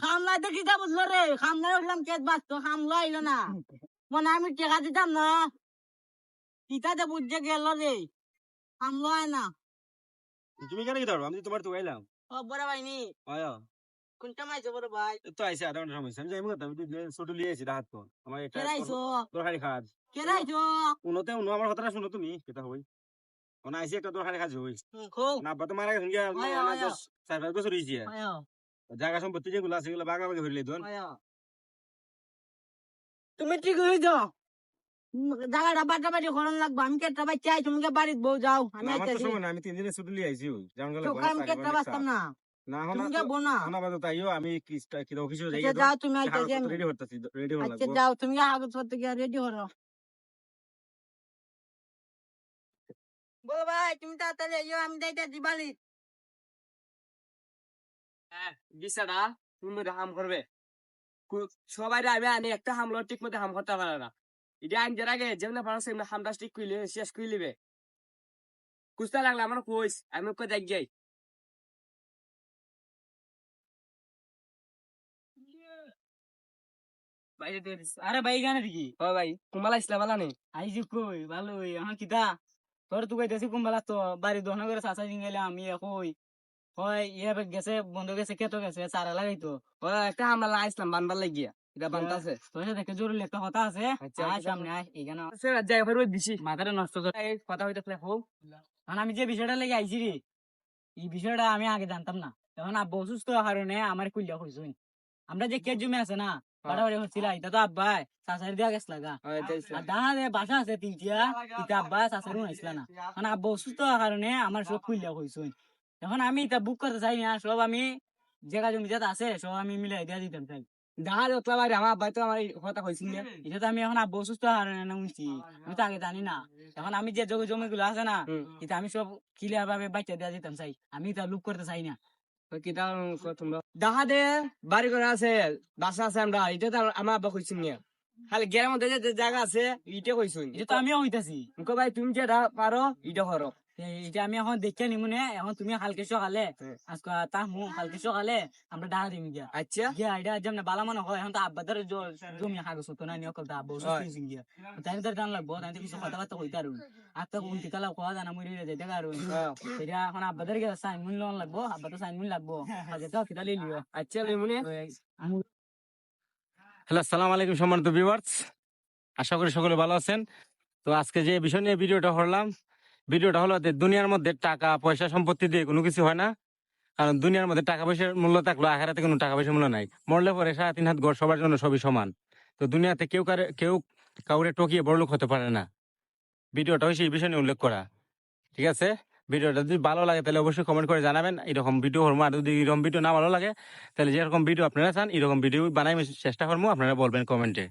খামলাই দেখি যা বুঝলো রে, খামলাই উঠলাম কেস বাঁচতো, খামলা আইলো না, মনে হয় আমি টেকা দিতাম না, কিতাতে বুঝছে গেল রে, খামলা আয় না। তুমি কেন কি ধরো? আমি তো তোমার তো গাইলাম। ও বড় ভাই নি, আয়া কোনটা মাইছো বড় ভাই? তো আইসে আধা ঘন্টা সময় আমি যাইমু আমি ছোট লিয়ে আইছি হাত তো আমার একটা কেরাইছো দরকারি কাজ কেরাইছো উনোতে উনো আমার কথাটা শুনো তুমি কেটা হই ওনা আইসি একটা দরকারি কাজ হই খো না আব্বা তো মারা গেছেন গিয়া আয়া আয়া 4-5 বছর হইছে আয়া জায়গা সম্পত্তি যেগুলো আছে সেগুলো ভাগাভাগি হইলে দন আয়া তুমি ঠিক হয়ে যাও, জায়গাটা বাটাবাটি করার লাগবে, আমি কেটটা বাচ্চা আই, তুমি বাড়িতে বউ যাও, আমি আমার তো আইতাছি। সময় না আমি 3 দিনে ছুটি লিয়ে আইছি হই যেমন গেল আমি কেটটা বাঁচতাম না, না তুমি হনা যাবো না। হনা বাদ তাইও আমি কি অফিসে যাই আচ্ছা যাও, তুমি আইতাছি কাগজপত্র আমি। রেডি করতেছি রেডি হল আচ্ছা লাগবো যাও, তুমি কাগজপত্র গিয়ে রেডি করো। বলো ভাই, তুমি তাড়াতাড়ি আইও, আমি যাইতাছি বাড়ি। বিছানা তুমি হাম করবে সবাই রাবে আনি একটা হামলো ঠিক মতো হাম করতে পারে না এটা আইন যার আগে যেমন পারো সেমন হামটা ঠিক কইলে শেষ কই লিবে কুস্তা লাগলে আমার কইস আমি কই দেখ যাই বাইরে দিয়ে দিস। আরে ভাই গানে কি? ও ভাই কুমালা ইসলা বালা নেই আইজি কই ভালো হই, আমার কিতা তোর তো কইতেছি কুম্বালা তো বাড়ি দহন করে চাচা দিন গেলে আমি কই হয় ইয়ে গেছে, বন্ধ গেছে, কেতো গেছে, চারা লাগাইতো। ও একটা হামলা আইসলাম বানবার লাগিয়া এটা বানতাছে তোর সাথে দেখে জরুরি একটা কথা আছে, আচ্ছা, আয় সামনে আয়, এখানে সে যাই ফেরবে দিছি মাথাটা নষ্ট করে। এই কথা হইতে হোক কারণ আমি যে বিষয়টা লেগে আইছি রে, এই বিষয়টা আমি আগে জানতাম না, এখন আব্বা অসুস্থ কারণে আমার কুলিয়া হয়েছে। আমরা যে কেট জমি আছে না, বাড়াবাড়ি হচ্ছিল, এটা তো আব্বাই চাচারি দিয়া গেছ লাগা, আর দানা যে বাসা আছে তিনটিয়া, এটা আব্বা চাচারি উনাইছিল না, মানে আব্বা অসুস্থ কারণে আমার সব কুলিয়া হয়েছে। এখন আমি এটা বুক করতে চাই না, সব আমি জায়গা জমি যেটা আছে সব আমি মিলাই দিয়া দিতাম চাই। দাঁড় ওতলা বাড়ি আমার আব্বাই তো আমার কথা কইছিল না এটা তো আমি এখন আব্বা অসুস্থ কারণে না উনছি, আমি তো আগে জানি না। এখন আমি যে জমি গুলো আছে না, এটা আমি সব ক্লিয়ার ভাবে বাচ্চা দিয়া দিতাম চাই, আমি এটা লুক করতে চাই না। কিতা তোমরা দেখা দে বাড়ি করে আছে বাসা আছে আমরা এটা তো আমার আব্বা কইছিল না খালি গ্রামের মধ্যে যে জায়গা আছে ইটা কইছুন এটা তো আমিও হইতাছি, ভাই তুমি যেটা পারো ইটা করো এটা আমি এখন দেখে নিমুনে, এখন তুমি কালকে সকালে আজকে তাহমু, কালকে সকালে আমরা ডাকা দিম গিয়া। আচ্ছা গিয়া এটা যেমন বালা মনে হয়, এখন তো আব্বাদের জমি কাগজ হতো না নিয়ে করতে আব্বা অসুস্থ হয়েছে গিয়া, তাই তো জান লাগবো, তাই তো কিছু কথাবার্তা কইতে পারুন, আর তো কোন টিকালা কোয়া জানা মুড়ি যেতে পারুন, সেটা এখন আব্বাদের গিয়ে সাইন মুন লোন লাগবো, আব্বা তো সাইন মুন লাগবো, যেটা কিতা লিলিও। আচ্ছা লিমুনে হ্যালো আসসালামু আলাইকুম সম্মানিত ভিউয়ার্স, আশা করি সকলে ভালো আছেন। তো আজকে যে বিষয় নিয়ে ভিডিওটা করলাম, ভিডিওটা হলো যে দুনিয়ার মধ্যে টাকা পয়সা সম্পত্তি দিয়ে কোনো কিছু হয় না। কারণ দুনিয়ার মধ্যে টাকা পয়সার মূল্য থাকলো আখেরাতে কোনো টাকা পয়সার মূল্য নাই। মরলে পরে 3.5 হাত ঘর সবার জন্য সবই সমান। তো দুনিয়াতে কেউ কাউরে টকিয়ে বড়লোক হতে পারে না। ভিডিওটা হয়েছে এই বিষয় নিয়ে উল্লেখ করা, ঠিক আছে? ভিডিওটা যদি ভালো লাগে তাহলে অবশ্যই কমেন্ট করে জানাবেন এরকম ভিডিও করবো, আর যদি এরকম ভিডিও না ভালো লাগে তাহলে যেরকম ভিডিও আপনারা চান এরকম ভিডিও বানাই চেষ্টা করবো, আপনারা বলবেন কমেন্টে।